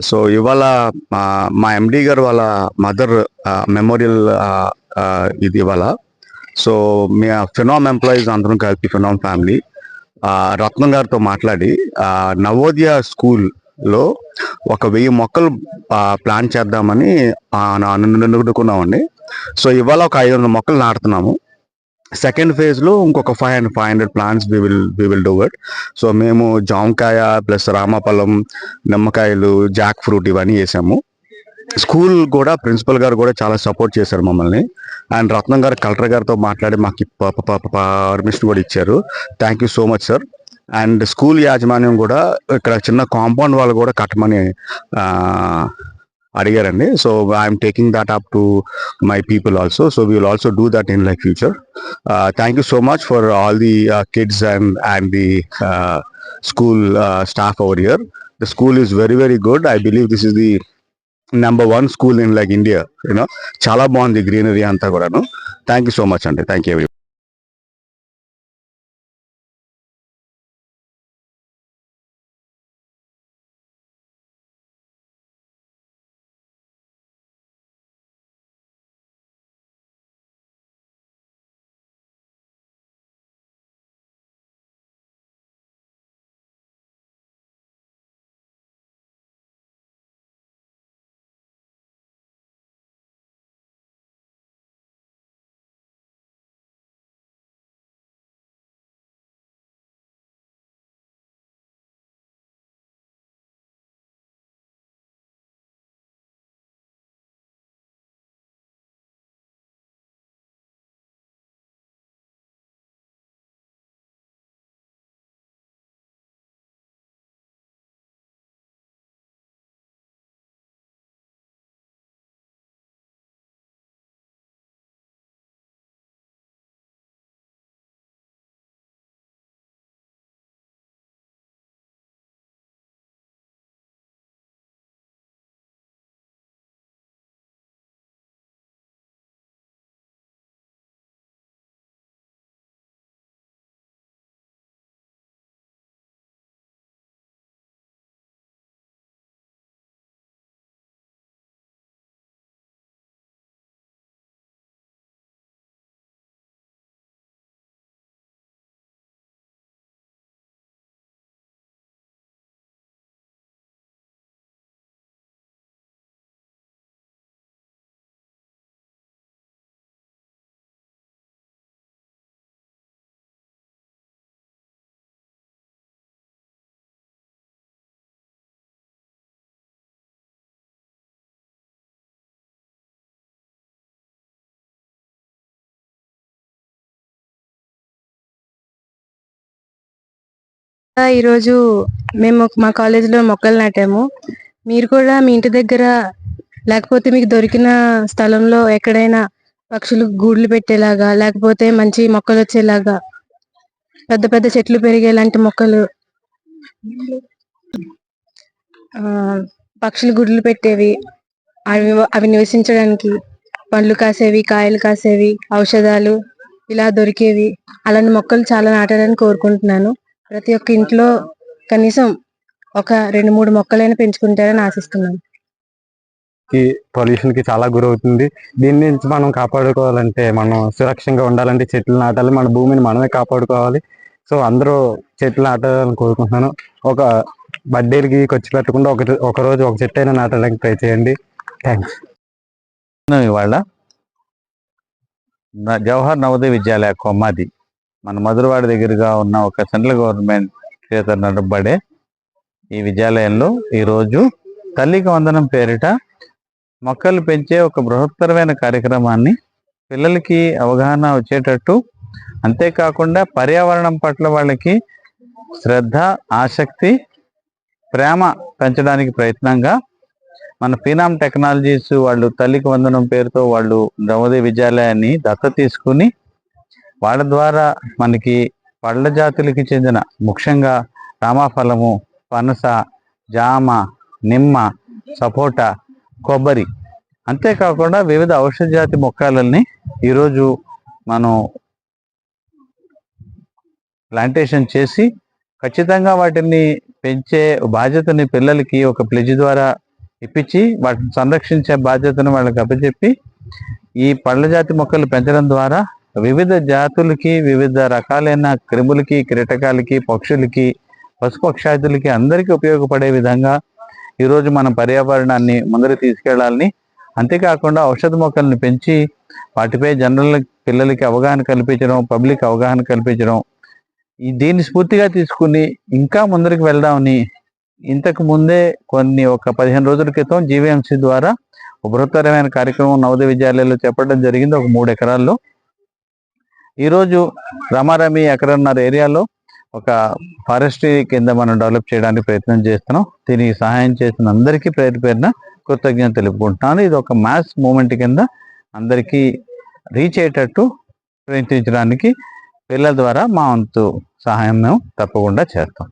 So ఇవాళ మా ఎండి గారు వాళ్ళ మదర్ మెమోరియల్ ఇది ఇవాళ. సో మీ ఫినామ్ ఎంప్లాయీస్ అందరం కలిపి ఫినామ్ ఫ్యామిలీ రత్నం గారితో మాట్లాడి నవోదయ స్కూల్లో ఒక 1000 మొక్కలు ప్లాన్ చేద్దామని అనుకున్నామండి. సో ఇవాళ ఒక 500 మొక్కలు నాటుతున్నాము. సెకండ్ ఫేజ్ లో ఇంకొక 500 plants we will do it. So మేము జామకాయ ప్లస్ రామఫలం, నిమ్మకాయలు, జాక్ ఫ్రూట్ ఇవన్నీ వేసాము. స్కూల్ కూడా ప్రిన్సిపల్ గారు కూడా చాలా సపోర్ట్ చేశారు మమ్మల్ని. అండ్ రత్నం గారు కలెక్టర్ గారితో మాట్లాడి మాకు పర్మిషన్ కూడా ఇచ్చారు. Thank you so much sir. And school యాజమాన్యం కూడా ఇక్కడ చిన్న కాంపౌండ్ వాళ్ళు కూడా కట్టమని అడిగారండి. So I'm taking that up to my people also. So we will also do that in like future. Thank you so much for all the kids and the school staff over here. The school is very very good. I believe this is the number 1 school in like India. చాలా బాగుంది greenery అంతా కూడాను. Thank you so much అండి. Thank you every. ఈరోజు మేము మా కాలేజీలో మొక్కలు నాటాము. మీరు కూడా మీ ఇంటి దగ్గర లేకపోతే మీకు దొరికిన స్థలంలో ఎక్కడైనా పక్షులు గూడ్లు పెట్టేలాగా, లేకపోతే మంచి మొక్కలు వచ్చేలాగా, పెద్ద పెద్ద చెట్లు పెరిగేలాంటి మొక్కలు, పక్షులు గుడ్లు పెట్టేవి, అవి నివసించడానికి పండ్లు కాసేవి, కాయలు కాసేవి, ఔషధాలు ఇలా దొరికేవి, అలాంటి మొక్కలు చాలా నాటాలని కోరుకుంటున్నాను. ప్రతి ఒక్క ఇంట్లో కనీసం ఒక 2-3 మొక్కలైనా పెంచుకుంటారని ఆశిస్తున్నాను. పొల్యూషన్ కి చాలా గురవుతుంది. దీని నుంచి మనం కాపాడుకోవాలంటే, మనం సురక్షంగా ఉండాలంటే చెట్లు నాటాలి. మన భూమిని మనమే కాపాడుకోవాలి. సో అందరూ చెట్లు నాటాలని కోరుకుంటున్నాను. ఒక బర్త్డేలకి ఖర్చు పెట్టకుండా ఒక రోజు ఒక చెట్టు అయినా నాటడానికి ట్రై చేయండి. థ్యాంక్స్. ఇవాళ జవహర్ నవోదయ విద్యాలయ కొమ్మాది మన మధురవాడ దగ్గరగా ఉన్న ఒక సెంట్రల్ గవర్నమెంట్ చేత నడపబడే ఈ విద్యాలయంలో ఈరోజు తల్లికి వందనం పేరిట మొక్కలు పెంచే ఒక బృహత్తరమైన కార్యక్రమాన్ని పిల్లలకి అవగాహన వచ్చేటట్టు, అంతేకాకుండా పర్యావరణం పట్ల వాళ్ళకి శ్రద్ధ, ఆసక్తి, ప్రేమ పెంచడానికి ప్రయత్నంగా మన ఫినామ్ టెక్నాలజీస్ వాళ్ళు తల్లికి వందనం పేరుతో వాళ్ళు నవోదయ విద్యాలయాన్ని దత్తత తీసుకుని వాళ్ళ ద్వారా మనకి పళ్ళ జాతులకి చెందిన ముఖ్యంగా రామఫలము, పనస, జామ, నిమ్మ, సపోటా, కొబ్బరి, అంతేకాకుండా వివిధ ఔషధ జాతి మొక్కలని ఈరోజు మనం ప్లాంటేషన్ చేసి ఖచ్చితంగా వాటిని పెంచే బాధ్యతని పిల్లలకి ఒక ప్లెడ్జ్ ద్వారా ఇప్పించి వాటిని సంరక్షించే బాధ్యతను వాళ్ళకి అప్పచెప్పి ఈ పళ్ళ జాతి మొక్కలు పెంచడం ద్వారా వివిధ జాతులకి, వివిధ రకాలైన క్రిములకి, కీటకాలకి, పక్షులకి, పశుపక్షాదులకి అందరికీ ఉపయోగపడే విధంగా ఈరోజు మన పర్యావరణాన్ని ముందరికి తీసుకెళ్లాలని, అంతేకాకుండా ఔషధ మొక్కల్ని పెంచి వాటిపై జనరల్ పిల్లలకి అవగాహన కల్పించడం, పబ్లిక్ అవగాహన కల్పించడం, దీన్ని స్ఫూర్తిగా తీసుకుని ఇంకా ముందరికి వెళ్దామని ఇంతకు ముందే ఒక 15 రోజుల క్రితం జీవీఎంసీ ద్వారా ఒక బృహత్తరమైన కార్యక్రమం నవోదయ విద్యాలయాల్లో చెప్పడం జరిగింది, ఒక 3 ఎకరాల్లో. ఈరోజు రమారమి ఎకరన్నర ఏరియాలో ఒక ఫారెస్ట్రీ కింద మనం డెవలప్ చేయడానికి ప్రయత్నం చేస్తున్నాం. దీనికి సహాయం చేసిన అందరికీ పేరు పేరున కృతజ్ఞత తెలుపుకుంటున్నాను. ఇది ఒక మాస్ మూమెంట్ కింద అందరికీ రీచ్ అయ్యేటట్టు ప్రయత్నించడానికి పిల్లల ద్వారా మా వంతు సహాయం మేము తప్పకుండా చేస్తాం.